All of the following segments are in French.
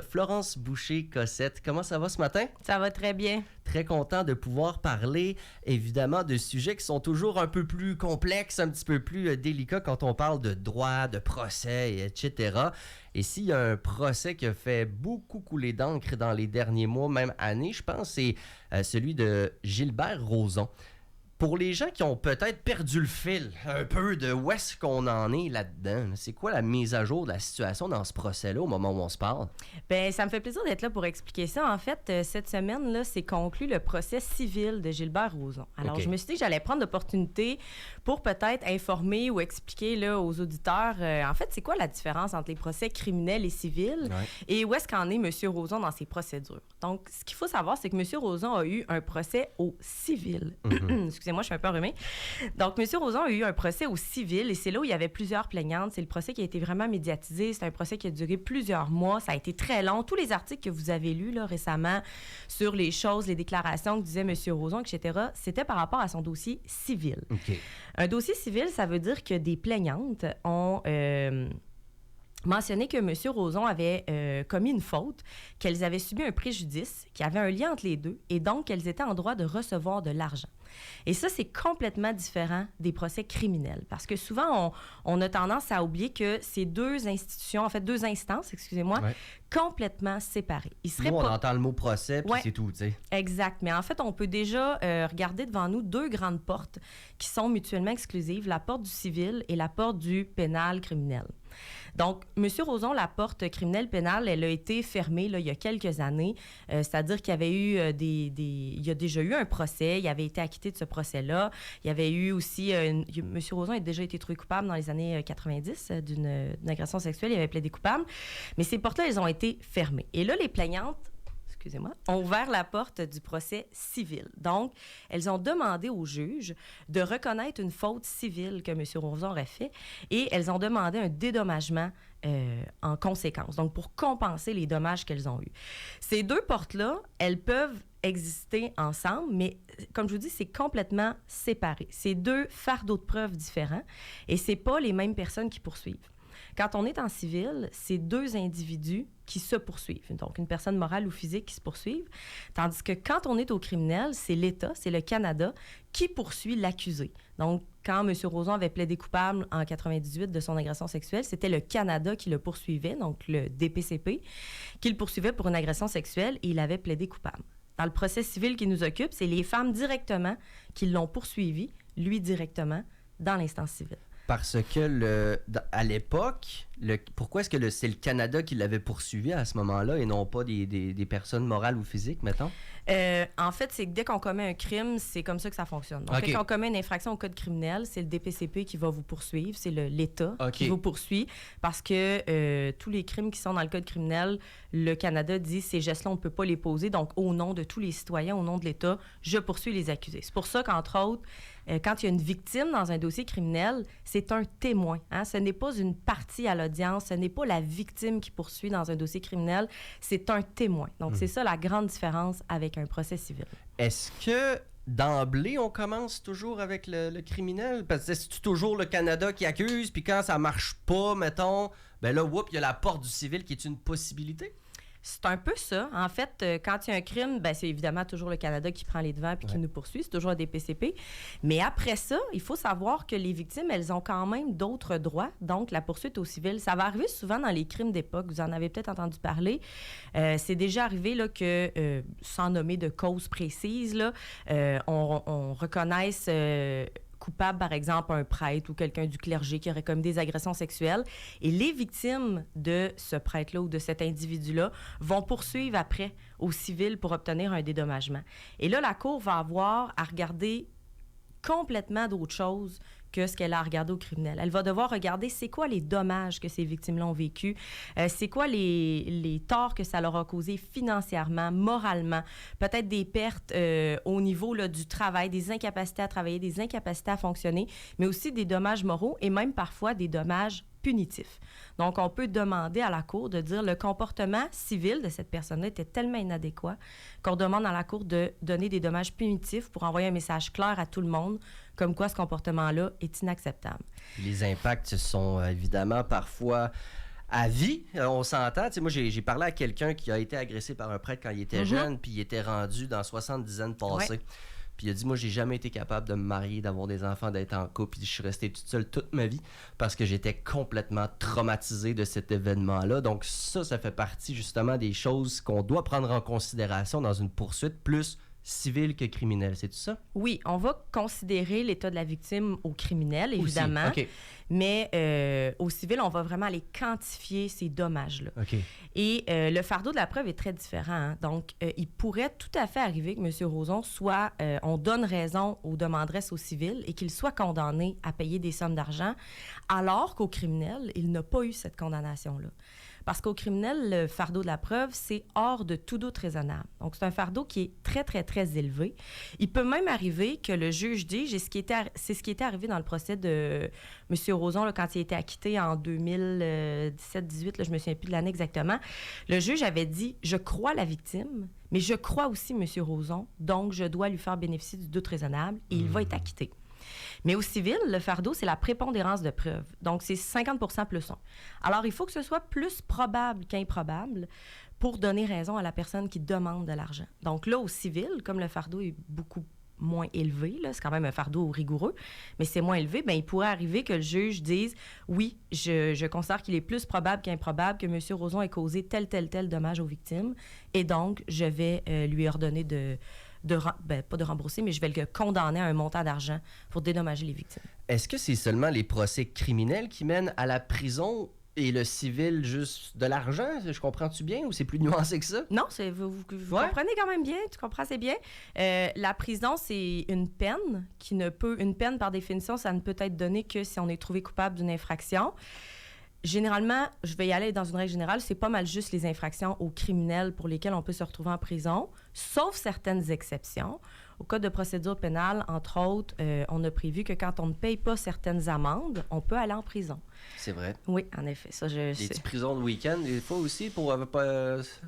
Florence Boucher-Cossette, comment ça va ce matin? Ça va très bien. Très content de pouvoir parler, évidemment, de sujets qui sont toujours un peu plus complexes, un petit peu plus délicats quand on parle de droit, de procès, etc. Et s'il y a un procès qui a fait beaucoup couler d'encre dans les derniers mois, même années, je pense, c'est celui de Gilbert Rozon. Pour les gens qui ont peut-être perdu le fil un peu de où est-ce qu'on en est là-dedans, c'est quoi la mise à jour de la situation dans ce procès-là au moment où on se parle? Bien, ça me fait plaisir d'être là pour expliquer ça. En fait, cette semaine-là, c'est conclu le procès civil de Gilbert Rozon. Alors, Je me suis dit que j'allais prendre l'opportunité pour peut-être informer ou expliquer là, aux auditeurs, en fait, c'est quoi la différence entre les procès criminels et civils et où est-ce qu'en est M. Rozon dans ses procédures. Donc, ce qu'il faut savoir, c'est que M. Rozon a eu un procès au civil. Excusez-moi, je suis un peu enrhumée. Donc, M. Rozon a eu un procès au civil et c'est là où il y avait plusieurs plaignantes. C'est le procès qui a été vraiment médiatisé. C'est un procès qui a duré plusieurs mois. Ça a été très long. Tous les articles que vous avez lus là, récemment sur les choses, les déclarations que disait M. Rozon, etc., c'était par rapport à son dossier civil. OK. Un dossier civil, ça veut dire que des plaignantes ont mentionné que M. Rozon avait commis une faute, qu'elles avaient subi un préjudice, qu'il y avait un lien entre les deux et donc qu'elles étaient en droit de recevoir de l'argent. Et ça, c'est complètement différent des procès criminels parce que souvent, on a tendance à oublier que ces deux institutions, en fait, deux instances, excusez-moi, complètement séparées. Nous, on entend le mot procès, puis c'est tout, tu sais. Exact. Mais en fait, on peut déjà regarder devant nous deux grandes portes qui sont mutuellement exclusives, la porte du civil et la porte du pénal criminel. Donc, M. Rozon, la porte criminelle pénale, elle a été fermée là, il y a quelques années. C'est-à-dire qu'il y avait eu il y a déjà eu un procès, il avait été acquitté de ce procès-là. Il y avait eu aussi... M. Rozon a déjà été trouvé coupable dans les années 90 d'une agression sexuelle. Il avait plaidé coupable. Mais ces portes-là, elles ont été fermées. Et là, les plaignantes ont ouvert la porte du procès civil. Donc, elles ont demandé au juge de reconnaître une faute civile que M. Rozon aurait fait et elles ont demandé un dédommagement en conséquence, donc pour compenser les dommages qu'elles ont eus. Ces deux portes-là, elles peuvent exister ensemble, mais comme je vous dis, c'est complètement séparé. C'est deux fardeaux de preuves différents et c'est pas les mêmes personnes qui poursuivent. Quand on est en civil, c'est deux individus qui se poursuivent. Donc, une personne morale ou physique qui se poursuivent. Tandis que quand on est au criminel, c'est l'État, c'est le Canada qui poursuit l'accusé. Donc, quand M. Rozon avait plaidé coupable en 98 de son agression sexuelle, c'était le Canada qui le poursuivait, donc le DPCP, qui le poursuivait pour une agression sexuelle et il avait plaidé coupable. Dans le procès civil qui nous occupe, c'est les femmes directement qui l'ont poursuivi, lui directement, dans l'instance civile. Parce que à l'époque, pourquoi est-ce que c'est le Canada qui l'avait poursuivi à ce moment-là et non pas des personnes morales ou physiques, mettons? En fait, c'est que dès qu'on commet un crime, c'est comme ça que ça fonctionne. Donc, quand on commet une infraction au code criminel, c'est le DPCP qui va vous poursuivre, c'est l'État qui vous poursuit parce que tous les crimes qui sont dans le code criminel, le Canada dit ces gestes-là, on ne peut pas les poser. Donc, au nom de tous les citoyens, au nom de l'État, je poursuis les accusés. C'est pour ça qu'entre autres, quand il y a une victime dans un dossier criminel, c'est un témoin. Hein? Ce n'est pas une partie à l'audience, ce n'est pas la victime qui poursuit dans un dossier criminel, c'est un témoin. Donc, c'est ça la grande différence avec un procès civil. Est-ce que d'emblée, on commence toujours avec le criminel? Parce que c'est toujours le Canada qui accuse, puis quand ça marche pas, mettons, ben là, il y a la porte du civil qui est une possibilité? C'est un peu ça. En fait, quand il y a un crime, ben, c'est évidemment toujours le Canada qui prend les devants puis qui nous poursuit. C'est toujours des PCP. Mais après ça, il faut savoir que les victimes, elles ont quand même d'autres droits. Donc, la poursuite au civil, ça va arriver souvent dans les crimes d'époque. Vous en avez peut-être entendu parler. C'est déjà arrivé là, que, sans nommer de cause précise, là, on reconnaisse... coupable, par exemple, un prêtre ou quelqu'un du clergé qui aurait commis des agressions sexuelles. Et les victimes de ce prêtre-là ou de cet individu-là vont poursuivre après au civil pour obtenir un dédommagement. Et là, la Cour va avoir à regarder complètement d'autres choses que ce qu'elle a regardé au criminel. Elle va devoir regarder c'est quoi les dommages que ces victimes-là ont vécu, c'est quoi les torts que ça leur a causé financièrement, moralement, peut-être des pertes au niveau là, du travail, des incapacités à travailler, des incapacités à fonctionner, mais aussi des dommages moraux et même parfois des dommages punitif. Donc, on peut demander à la Cour de dire le comportement civil de cette personne-là était tellement inadéquat qu'on demande à la Cour de donner des dommages punitifs pour envoyer un message clair à tout le monde comme quoi ce comportement-là est inacceptable. Les impacts sont évidemment parfois à vie, on s'entend. Tu sais, moi, j'ai parlé à quelqu'un qui a été agressé par un prêtre quand il était jeune, puis il était rendu dans 70 ans passées. Ouais. Puis il a dit, moi, j'ai jamais été capable de me marier, d'avoir des enfants, d'être en couple. Puis je suis resté toute seule toute ma vie parce que j'étais complètement traumatisé de cet événement-là. Donc ça fait partie justement des choses qu'on doit prendre en considération dans une poursuite plus civile que criminelle. C'est tout ça? Oui, on va considérer l'état de la victime au criminel, évidemment. Aussi. OK. Mais au civil, on va vraiment aller quantifier ces dommages-là. OK. Et le fardeau de la preuve est très différent. Hein? Donc, il pourrait tout à fait arriver que M. Roson soit... on donne raison aux demanderesses au civil et qu'il soit condamné à payer des sommes d'argent, alors qu'au criminel, il n'a pas eu cette condamnation-là. Parce qu'au criminel, le fardeau de la preuve, c'est hors de tout doute raisonnable. Donc, c'est un fardeau qui est très, très, très élevé. Il peut même arriver que le juge dise, c'est ce qui était arrivé dans le procès de M. Roson, là, quand il a été acquitté en 2017-18, je ne me souviens plus de l'année exactement. Le juge avait dit, je crois la victime, mais je crois aussi M. Roson, donc je dois lui faire bénéficier du doute raisonnable et il va être acquitté. Mais au civil, le fardeau, c'est la prépondérance de preuve. Donc, c'est 50 plus 1. Alors, il faut que ce soit plus probable qu'improbable pour donner raison à la personne qui demande de l'argent. Donc là, au civil, comme le fardeau est beaucoup moins élevé, là, c'est quand même un fardeau rigoureux, mais c'est moins élevé, bien, il pourrait arriver que le juge dise « Oui, je considère qu'il est plus probable qu'improbable que M. Roson ait causé tel dommage aux victimes, et donc, je vais lui ordonner pas de rembourser, mais je vais le condamner à un montant d'argent pour dédommager les victimes. » Est-ce que c'est seulement les procès criminels qui mènent à la prison et le civil juste de l'argent? Je comprends-tu bien ou c'est plus nuancé que ça? Non, vous comprenez quand même bien, tu comprends assez bien. La prison, c'est une peine une peine par définition, ça ne peut être donné que si on est trouvé coupable d'une infraction. Généralement, je vais y aller dans une règle générale, c'est pas mal juste les infractions aux criminels pour lesquelles on peut se retrouver en prison, sauf certaines exceptions. Au Code de procédure pénale, entre autres, on a prévu que quand on ne paye pas certaines amendes, on peut aller en prison. C'est vrai. Oui, en effet. Ça, des petites prisons de week-end, des fois aussi,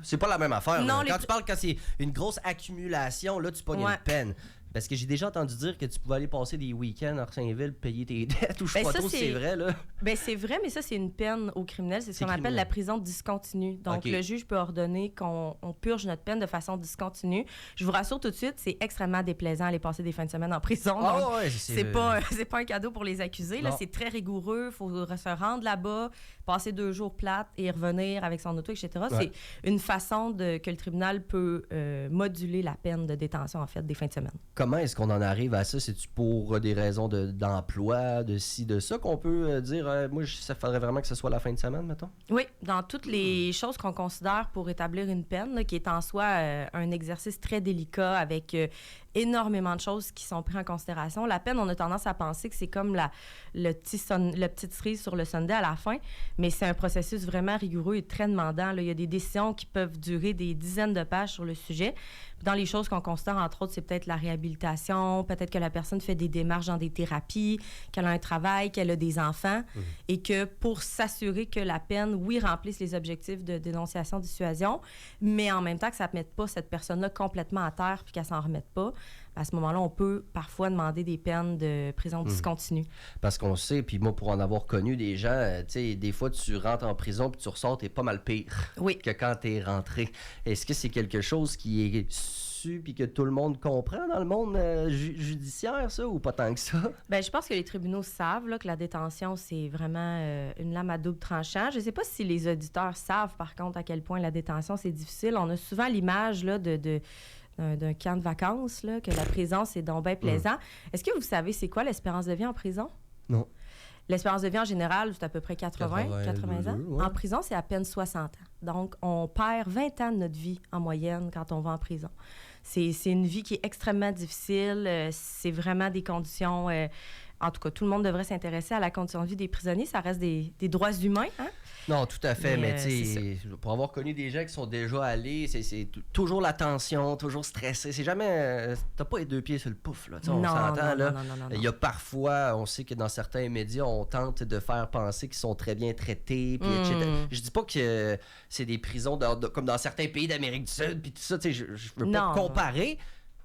c'est pas la même affaire. Non, Quand c'est une grosse accumulation, là, tu pognes une peine. Parce que j'ai déjà entendu dire que tu pouvais aller passer des week-ends à Saint-Ville, payer tes dettes, ou je sais pas trop si c'est vrai, là. Ben c'est vrai, mais ça, c'est une peine au criminel. C'est ce qu'on appelle la prison discontinue. Donc, le juge peut ordonner qu'on purge notre peine de façon discontinue. Je vous rassure tout de suite, c'est extrêmement déplaisant aller passer des fins de semaine en prison. Donc, c'est pas un cadeau pour les accusés. Là, c'est très rigoureux. Il faut se rendre là-bas, passer 2 jours plates et revenir avec son auto, etc. Ouais. C'est une façon que le tribunal peut moduler la peine de détention, en fait, des fins de semaine. Comment est-ce qu'on en arrive à ça? C'est-tu pour des raisons d'emploi, de ci, de ça, qu'on peut dire, moi, ça faudrait vraiment que ce soit la fin de semaine, mettons? Oui, dans toutes les choses qu'on considère pour établir une peine, là, qui est en soi un exercice très délicat avec énormément de choses qui sont prises en considération. La peine, on a tendance à penser que c'est comme le petite cerise sur le sundae à la fin, mais c'est un processus vraiment rigoureux et très demandant. Là. Il y a des décisions qui peuvent durer des dizaines de pages sur le sujet. Dans les choses qu'on considère, entre autres, c'est peut-être la réhabilitation, peut-être que la personne fait des démarches dans des thérapies, qu'elle a un travail, qu'elle a des enfants, et que pour s'assurer que la peine, oui, remplisse les objectifs de dénonciation, dissuasion, mais en même temps que ça ne mette pas cette personne-là complètement à terre puis qu'elle ne s'en remette pas, à ce moment-là, on peut parfois demander des peines de prison discontinue. Parce qu'on sait, puis moi, pour en avoir connu des gens, tu sais, des fois, tu rentres en prison puis tu ressors, t'es pas mal pire que quand t'es rentré. Est-ce que c'est quelque chose qui est su puis que tout le monde comprend dans le monde judiciaire, ça, ou pas tant que ça? Bien, je pense que les tribunaux savent là, que la détention, c'est vraiment une lame à double tranchant. Je ne sais pas si les auditeurs savent, par contre, à quel point la détention, c'est difficile. On a souvent l'image là, d'un camp de vacances, là, que la prison, c'est donc bien plaisant. Est-ce que vous savez c'est quoi l'espérance de vie en prison? Non. L'espérance de vie en général, c'est à peu près 80 ans. Ouais. En prison, c'est à peine 60 ans. Donc, on perd 20 ans de notre vie en moyenne quand on va en prison. C'est une vie qui est extrêmement difficile. C'est vraiment des conditions... en tout cas, tout le monde devrait s'intéresser à la condition de vie des prisonniers. Ça reste des droits humains, hein? Non, tout à fait, mais tu sais, pour avoir connu des gens qui sont déjà allés, c'est toujours la tension, toujours stressé. C'est jamais... t'as pas les 2 pieds sur le pouf, là. On s'entend, là. Il y a parfois, on sait que dans certains médias, on tente de faire penser qu'ils sont très bien traités, puis etc. Je dis pas que c'est des prisons comme dans certains pays d'Amérique du Sud, puis tout ça, tu sais, je veux pas comparer,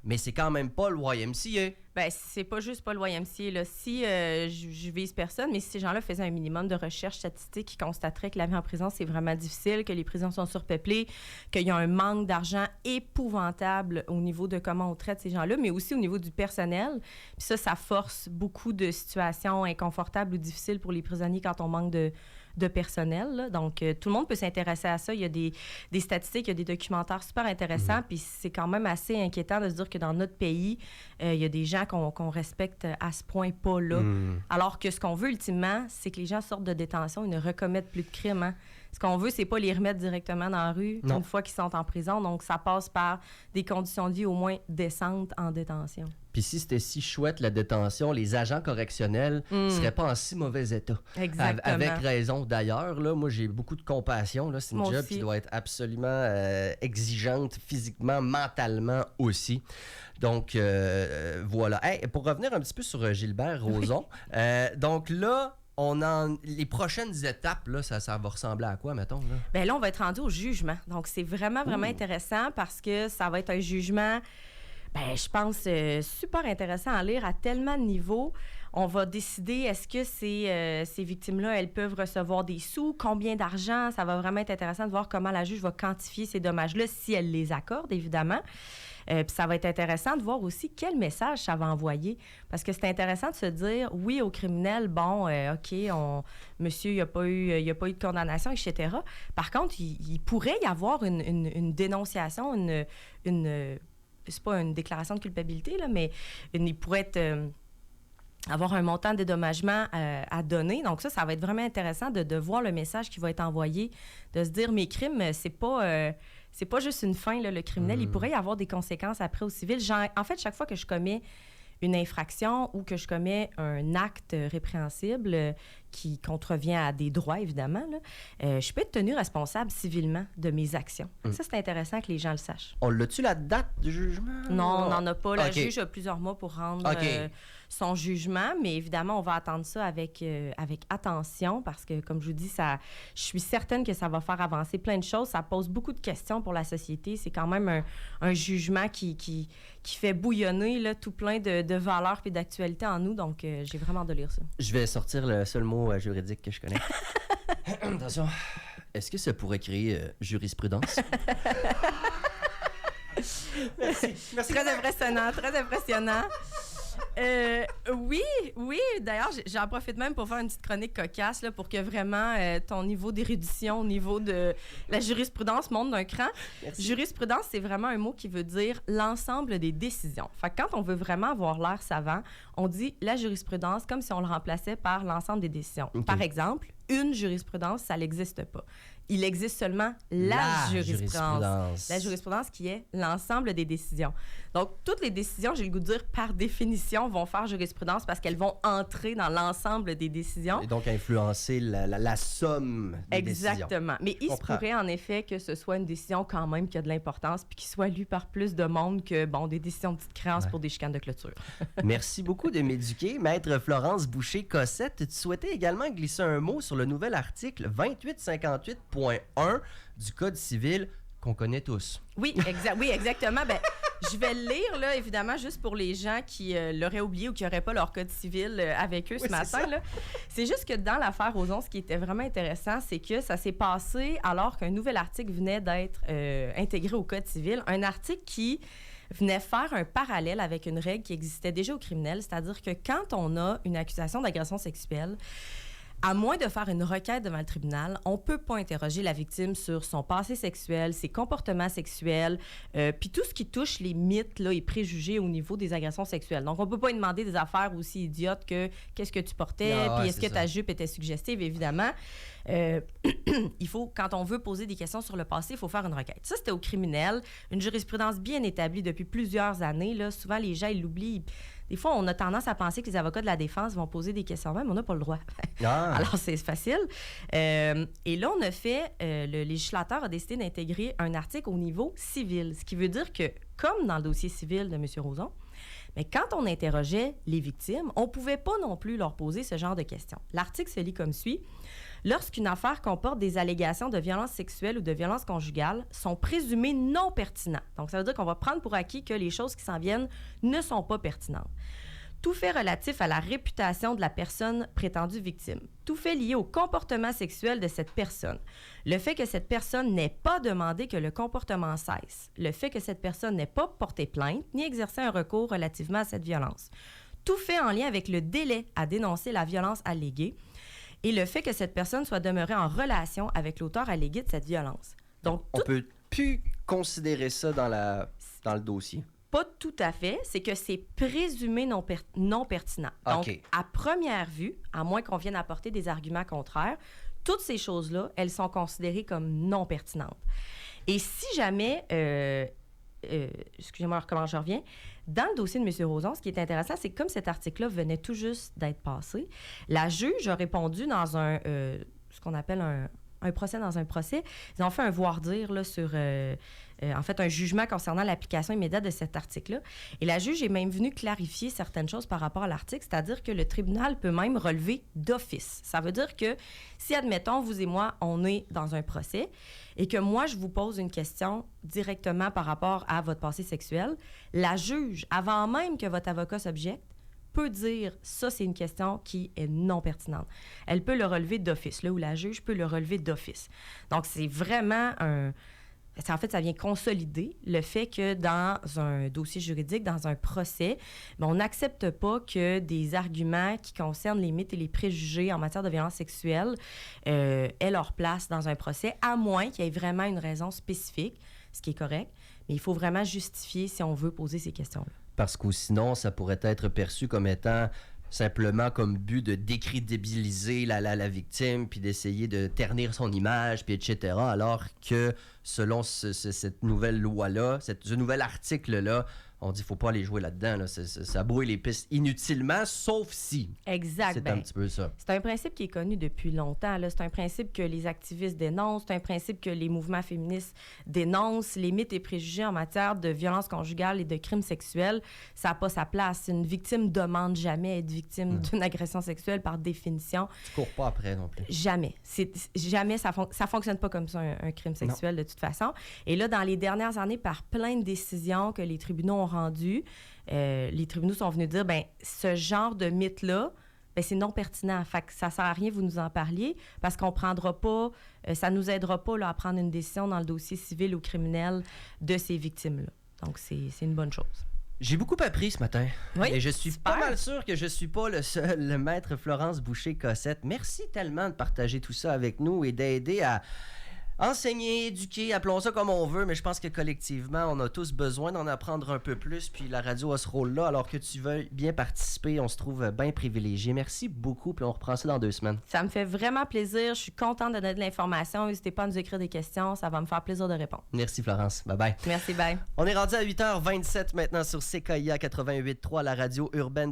mais c'est quand même pas le YMCA. Ben, c'est pas juste pas le YMCA. Là. Si je vise personne, mais si ces gens-là faisaient un minimum de recherche statistique, ils constateraient que la vie en prison, c'est vraiment difficile, que les prisons sont surpeuplées, qu'il y a un manque d'argent épouvantable au niveau de comment on traite ces gens-là, mais aussi au niveau du personnel. Puis ça force beaucoup de situations inconfortables ou difficiles pour les prisonniers quand on manque de personnel. Là. Donc, tout le monde peut s'intéresser à ça. Il y a des statistiques, il y a des documentaires super intéressants, puis c'est quand même assez inquiétant de se dire que dans notre pays, il y a des gens qu'on respecte à ce point pas là. Alors que ce qu'on veut ultimement, c'est que les gens sortent de détention et ne recommettent plus de crimes. Hein. Ce qu'on veut, c'est pas les remettre directement dans la rue une fois qu'ils sont en prison. Donc, ça passe par des conditions de vie au moins décentes en détention. Puis si c'était si chouette, la détention, les agents correctionnels ne seraient pas en si mauvais état. Exactement. Avec raison. D'ailleurs, là, moi, j'ai beaucoup de compassion. Là. C'est une job qui doit être absolument exigeante physiquement, mentalement aussi. Donc, voilà. Hey, pour revenir un petit peu sur Gilbert Rozon, donc là, les prochaines étapes, là, ça va ressembler à quoi, mettons? Là? Bien là, on va être rendu au jugement. Donc, c'est vraiment intéressant parce que ça va être un jugement... Bien, je pense super intéressant à lire à tellement de niveaux. On va décider, est-ce que ces victimes-là, elles peuvent recevoir des sous, combien d'argent? Ça va vraiment être intéressant de voir comment la juge va quantifier ces dommages-là, si elle les accorde, évidemment. Puis ça va être intéressant de voir aussi quel message ça va envoyer. Parce que c'est intéressant de se dire, oui, au criminel, bon, OK, monsieur, il n'y a pas eu de condamnation, etc. Par contre, il pourrait y avoir une dénonciation, c'est pas une déclaration de culpabilité, là, mais il pourrait avoir un montant de dédommagement à donner. Donc ça va être vraiment intéressant de voir le message qui va être envoyé, de se dire, mes crimes, c'est pas juste une fin, là, le criminel. Il pourrait y avoir des conséquences après au civil. En fait, chaque fois que je commets une infraction ou que je commets un acte répréhensible qui contrevient à des droits, évidemment, là, je peux être tenu responsable civilement de mes actions. Ça, c'est intéressant que les gens le sachent. On l'a-tu la date du jugement? Non, on n'en a pas. La juge a plusieurs mois pour rendre son jugement, mais évidemment, on va attendre ça avec attention parce que, comme je vous dis, je suis certaine que ça va faire avancer plein de choses. Ça pose beaucoup de questions pour la société. C'est quand même un jugement qui fait bouillonner là, tout plein de valeurs et d'actualités en nous. Donc, j'ai vraiment hâte de lire ça. Je vais sortir le seul mot juridique que je connais. Attention. Est-ce que ça pourrait créer jurisprudence? Merci. Très impressionnant, très impressionnant. Oui. D'ailleurs, j'en profite même pour faire une petite chronique cocasse là, pour que vraiment ton niveau d'érudition au niveau de la jurisprudence monte d'un cran. Merci. Jurisprudence, c'est vraiment un mot qui veut dire l'ensemble des décisions. Fait que quand on veut vraiment avoir l'air savant, on dit la jurisprudence comme si on le remplaçait par l'ensemble des décisions. Okay. Par exemple, une jurisprudence, ça n'existe pas. Il existe seulement la jurisprudence. La jurisprudence qui est l'ensemble des décisions. Donc, toutes les décisions, j'ai le goût de dire, par définition, vont faire jurisprudence parce qu'elles vont entrer dans l'ensemble des décisions. Et donc influencer la somme des décisions. Exactement. Mais il se pourrait, en effet, que ce soit une décision quand même qui a de l'importance puis qui soit lue par plus de monde que, des décisions de petite créance pour des chicanes de clôture. Merci beaucoup de m'éduquer. Maître Florence Boucher-Cossette, tu souhaitais également glisser un mot sur le nouvel article 2858.1 du Code civil qu'on connaît tous. Oui, exactement. Je vais le lire, là, évidemment, juste pour les gens qui l'auraient oublié ou qui n'auraient pas leur Code civil avec eux ce matin. Là. C'est juste que dans l'affaire Rozon, ce qui était vraiment intéressant, c'est que ça s'est passé alors qu'un nouvel article venait d'être intégré au Code civil. Un article qui venait faire un parallèle avec une règle qui existait déjà au criminel, c'est-à-dire que quand on a une accusation d'agression sexuelle, à moins de faire une requête devant le tribunal, on ne peut pas interroger la victime sur son passé sexuel, ses comportements sexuels, puis tout ce qui touche les mythes là, et préjugés au niveau des agressions sexuelles. Donc, on ne peut pas lui demander des affaires aussi idiotes que qu'est-ce que tu portais, puis est-ce que ta jupe était suggestive, évidemment. Il faut, quand on veut poser des questions sur le passé, il faut faire une requête. Ça, c'était au criminel, une jurisprudence bien établie depuis plusieurs années. Là. Souvent, les gens, ils l'oublient. Des fois, on a tendance à penser que les avocats de la défense vont poser des questions même, on n'a pas le droit. Alors, c'est facile. Et là, on a fait, le législateur a décidé d'intégrer un article au niveau civil, ce qui veut dire que, comme dans le dossier civil de M. Rozon, mais quand on interrogeait les victimes, on ne pouvait pas non plus leur poser ce genre de questions. L'article se lit comme suit. lorsqu'une affaire comporte des allégations de violence sexuelle ou de violence conjugale, sont présumées non pertinentes. Donc, ça veut dire qu'on va prendre pour acquis que les choses qui s'en viennent ne sont pas pertinentes. Tout fait relatif à la réputation de la personne prétendue victime. Tout fait lié au comportement sexuel de cette personne. Le fait que cette personne n'ait pas demandé que le comportement cesse. Le fait que cette personne n'ait pas porté plainte ni exercé un recours relativement à cette violence. Tout fait en lien avec le délai à dénoncer la violence alléguée et le fait que cette personne soit demeurée en relation avec l'auteur allégué de cette violence. Donc, on peut plus considérer ça dans le dossier. Pas tout à fait. C'est que c'est présumé non pertinent. Donc, OK. À première vue, à moins qu'on vienne apporter des arguments contraires, toutes ces choses-là, elles sont considérées comme non pertinentes. Et si jamais... excusez-moi, comment je reviens. Dans le dossier de M. Rozon, ce qui est intéressant, c'est que comme cet article-là venait tout juste d'être passé, la juge a répondu dans ce qu'on appelle un procès dans un procès. Ils ont fait un voir-dire là, sur... en fait, un jugement concernant l'application immédiate de cet article-là. Et la juge est même venue clarifier certaines choses par rapport à l'article, c'est-à-dire que le tribunal peut même relever d'office. Ça veut dire que si, admettons, vous et moi, on est dans un procès et que moi, je vous pose une question directement par rapport à votre passé sexuel, la juge, avant même que votre avocat s'objecte, peut dire ça, c'est une question qui est non pertinente. Elle peut le relever d'office, là où la juge peut le relever d'office. Donc, c'est vraiment en fait, ça vient consolider le fait que dans un dossier juridique, dans un procès, on n'accepte pas que des arguments qui concernent les mythes et les préjugés en matière de violence sexuelle aient leur place dans un procès, à moins qu'il y ait vraiment une raison spécifique, ce qui est correct. Mais il faut vraiment justifier si on veut poser ces questions-là. Parce que sinon, ça pourrait être perçu comme étant simplement comme but de décrédibiliser la victime, puis d'essayer de ternir son image, puis etc. Alors que, selon cette nouvelle loi-là, ce nouvel article-là, on dit qu'il ne faut pas aller jouer là-dedans. Là. Ça brouille les pistes inutilement, sauf si. Exact. C'est un petit peu ça. C'est un principe qui est connu depuis longtemps. Là. C'est un principe que les activistes dénoncent. C'est un principe que les mouvements féministes dénoncent. Les mythes et préjugés en matière de violence conjugale et de crimes sexuels, ça n'a pas sa place. Une victime ne demande jamais à être victime d'une agression sexuelle par définition. Tu ne cours pas après non plus. Jamais. Jamais, ça ne fonctionne pas comme ça, un crime sexuel, de toute façon. Et là, dans les dernières années, par plein de décisions que les tribunaux ont rendu, les tribunaux sont venus dire, ce genre de mythe-là, c'est non pertinent. Fait que ça ne sert à rien que vous nous en parliez parce qu'on prendra pas, ça ne nous aidera pas là, à prendre une décision dans le dossier civil ou criminel de ces victimes-là. Donc, c'est une bonne chose. J'ai beaucoup appris ce matin. Oui, et je suis pas mal sûr que je suis pas le seul, le maître Florence Boucher-Cossette. Merci tellement de partager tout ça avec nous et d'aider à enseigner, éduquer, appelons ça comme on veut, mais je pense que collectivement, on a tous besoin d'en apprendre un peu plus, puis la radio a ce rôle-là, alors que tu veux bien participer, on se trouve bien privilégié. Merci beaucoup, puis on reprend ça dans 2 semaines. Ça me fait vraiment plaisir, je suis contente de donner de l'information, n'hésitez pas à nous écrire des questions, ça va me faire plaisir de répondre. Merci Florence, bye-bye. Merci, bye. On est rendu à 8h27 maintenant sur CKIA 88.3, la radio urbaine de